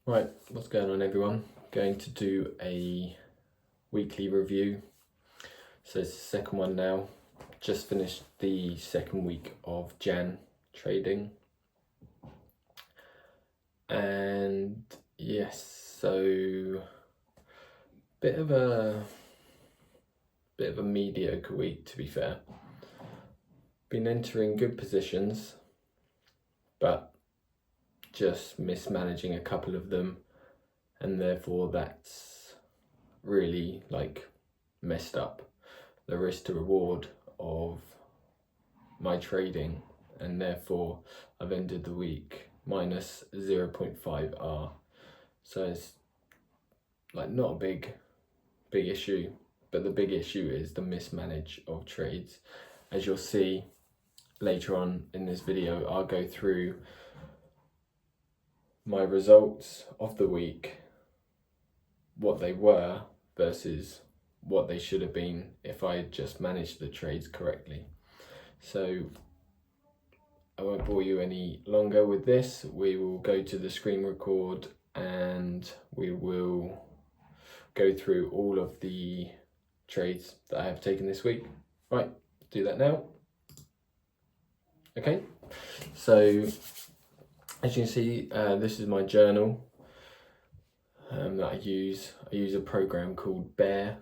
Right, what's going on everyone? Going to do a weekly review. So it's the second one now. Just finished the second week of Jan trading. And yes, so bit of a mediocre week, to be fair. Been entering good positions, but just mismanaging a couple of them, and therefore that's really messed up the risk to reward of my trading, and therefore I've ended the week minus 0.5 R. So it's not a big issue, but the big issue is the mismanage of trades. As you'll see later on in this video, I'll go through my results of the week, what they were versus what they should have been if I had just managed the trades correctly. So I won't bore you any longer with this. We will go to the screen record and we will go through all of the trades that I have taken this week. Right, do that now. Okay, so as you can see, this is my journal that I use. I use a program called Bear.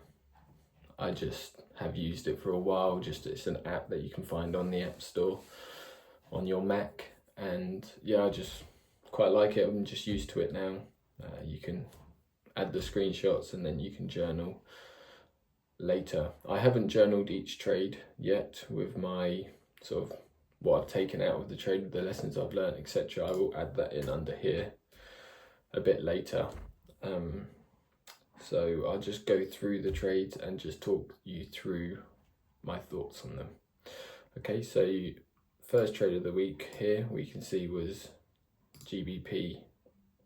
I just have used it for a while. It's an app that you can find on the App Store on your Mac, and yeah, I just quite like it. I'm just used to it now. You can add the screenshots and then you can journal later. I haven't journaled each trade yet with my sort of what I've taken out of the trade, with the lessons I've learned, etc. I will add that in under here a bit later. So I'll just go through the trades and just talk you through my thoughts on them. Okay, so first trade of the week here we can see was GBP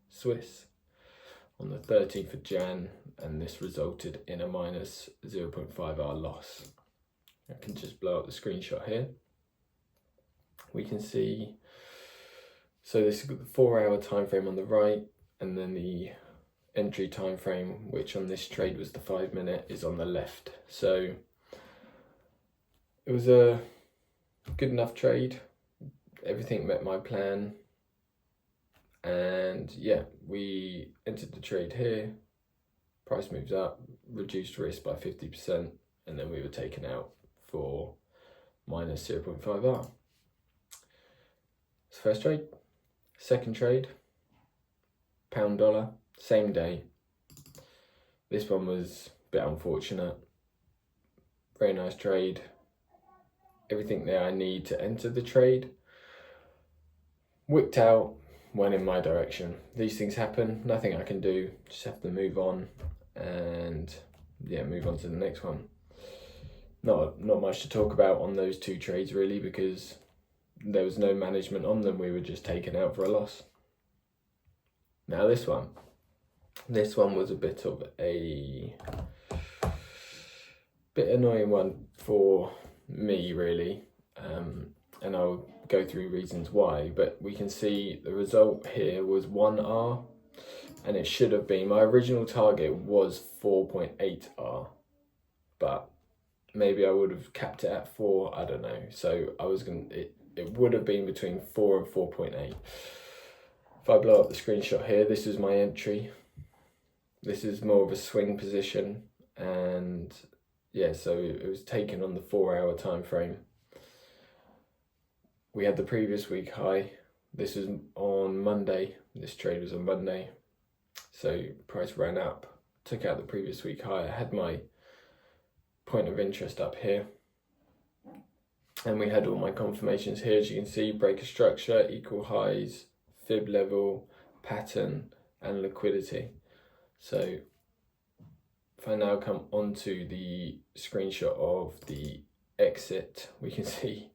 Swiss on the 13th of Jan, and this resulted in a minus 0.5 R loss. I can just blow up the screenshot here. We can see, so this is the 4-hour time frame on the right, and then the entry time frame, which on this trade was the 5-minute, is on the left. So it was a good enough trade. Everything met my plan, and yeah, we entered the trade here. Price moves up, reduced risk by 50%, and then we were taken out for minus 0.5 R. So first trade. Second trade, pound dollar, same day. This one was a bit unfortunate. Very nice trade. Everything there I need to enter the trade. Wicked out, went in my direction. These things happen, nothing I can do, just have to move on and yeah, move on to the next one. Not much to talk about on those two trades really, because there was no management on them. We were just taken out for a loss. Now this one was a bit of a annoying one for me really, and I'll go through reasons why, but we can see the result here was 1 R, and it should have been, my original target was 4.8 R, but maybe I would have capped it at 4, I don't know. So I was it would have been between 4 and 4.8. If I blow up the screenshot here, this is my entry. This is more of a swing position, and yeah, so it was taken on the 4-hour time frame. We had the previous week high. This was on Monday. This trade was on Monday. So price ran up, took out the previous week high. I had my point of interest up here, and we had all my confirmations here. As you can see, breaker structure, equal highs, fib level, pattern, and liquidity. So if I now come onto the screenshot of the exit, we can see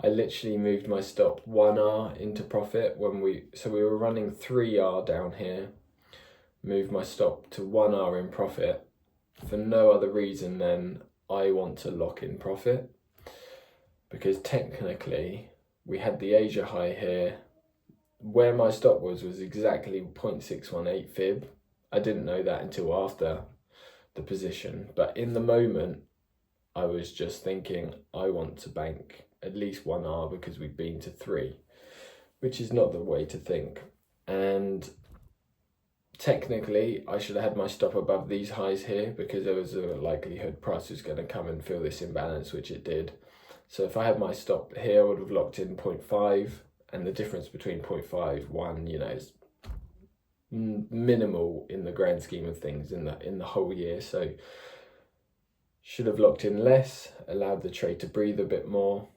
I literally moved my stop 1 R into profit when we were running 3 R down here, moved my stop to 1 R in profit for no other reason than I want to lock in profit, because technically we had the Asia high here, where my stop was exactly 0.618 fib. I didn't know that until after the position, but in the moment I was just thinking I want to bank at least 1R because we've been to 3, which is not the way to think. And technically I should have had my stop above these highs here because there was a likelihood price was going to come and fill this imbalance, which it did. So if I had my stop here, I would have locked in 0.5, and the difference between 0.5, 1, you know, is minimal in the grand scheme of things in the whole year. So should have locked in less, allowed the trade to breathe a bit more,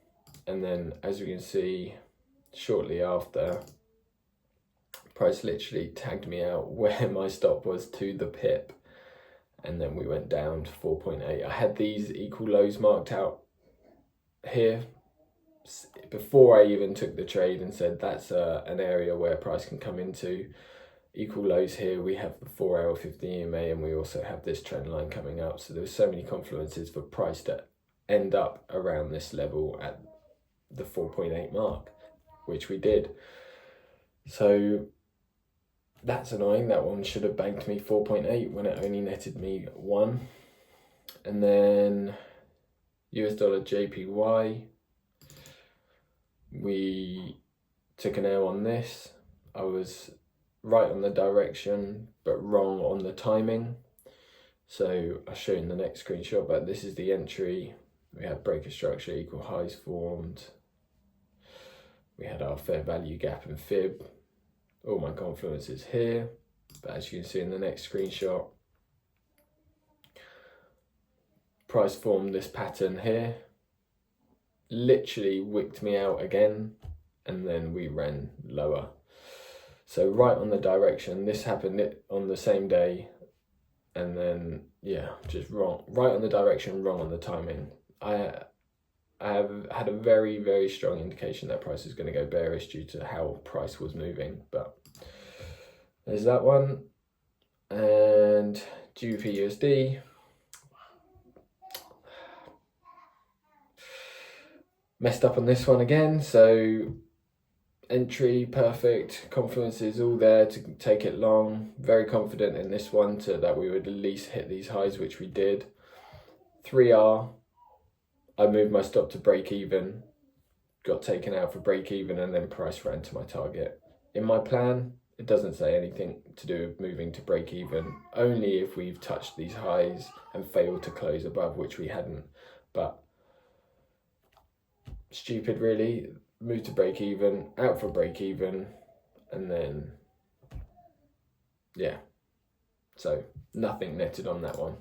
and then as you can see shortly after, price literally tagged me out where my stop was to the pip, and then we went down to 4.8. I had these equal lows marked out here before I even took the trade and said that's an area where price can come into. Equal lows here, we have the 4-hour 50 EMA, and we also have this trend line coming up. So there's so many confluences for price to end up around this level at the 4.8 mark, which we did. So that's annoying. That one should have banked me 4.8 when it only netted me 1. And then US dollar JPY, we took an L on this. I was right on the direction but wrong on the timing, so I'll show you in the next screenshot. But this is the entry. We had breaker structure, equal highs formed, we had our fair value gap and fib, all my confluences here. But as you can see in the next screenshot, price formed this pattern here, literally wicked me out again, and then we ran lower. So right on the direction. This happened on the same day, and then yeah, just wrong. Right on the direction, wrong on the timing. I have had a very, very strong indication that price is going to go bearish due to how price was moving. But there's that one. And GBP USD. Messed up on this one again, so entry perfect, confluences all there to take it long. Very confident in this one that we would at least hit these highs, which we did. 3R, I moved my stop to break even, got taken out for break even, and then price ran to my target. In my plan, it doesn't say anything to do with moving to break even, only if we've touched these highs and failed to close above, which we hadn't. But stupid really. Move to break even, out for break even, and then yeah, so nothing netted on that one.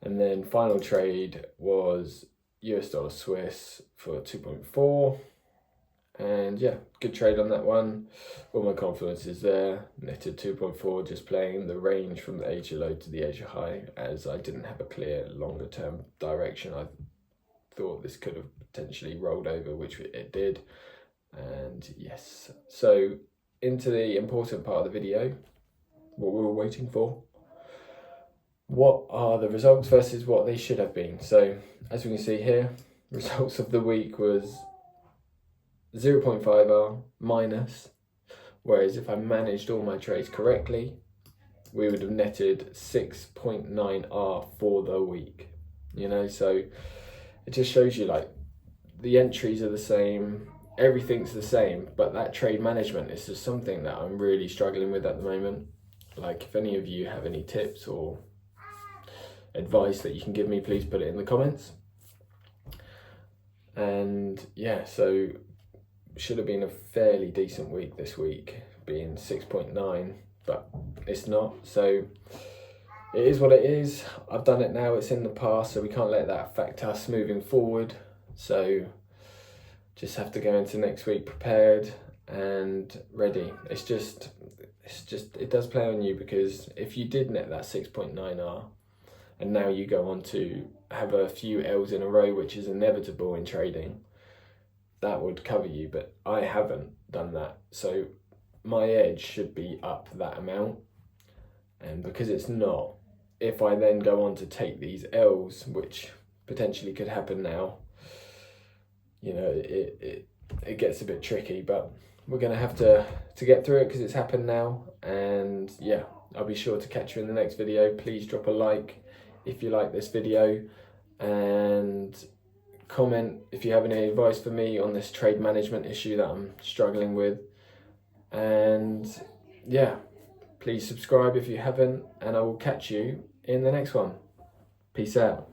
And then final trade was US dollar Swiss for 2.4, and yeah, good trade on that one. All my confluences there, netted 2.4, just playing the range from the Asia low to the Asia high, as I didn't have a clear longer term direction. I thought this could have potentially rolled over, which it did. And yes, so into the important part of the video, what we were waiting for. What are the results versus what they should have been? So as we can see here, results of the week was 0.5R minus, whereas if I managed all my trades correctly, we would have netted 6.9R for the week, you know. So it just shows you, like, the entries are the same, everything's the same, but that trade management is just something that I'm really struggling with at the moment. Like, if any of you have any tips or advice that you can give me, please put it in the comments. And yeah, so should have been a fairly decent week this week, being 6.9, but it's not. So it is what it is. I've done it now, it's in the past, so we can't let that affect us moving forward. So just have to go into next week prepared and ready. It's just it does play on you, because if you did net that 6.9R and now you go on to have a few L's in a row, which is inevitable in trading, that would cover you, but I haven't done that. So my edge should be up that amount, and because it's not, if I then go on to take these L's, which potentially could happen now, you know, it gets a bit tricky. But we're going to have to get through it because it's happened now. And yeah, I'll be sure to catch you in the next video. Please drop a like if you like this video, and comment if you have any advice for me on this trade management issue that I'm struggling with. And yeah, please subscribe if you haven't, and I will catch you in the next one. Peace out.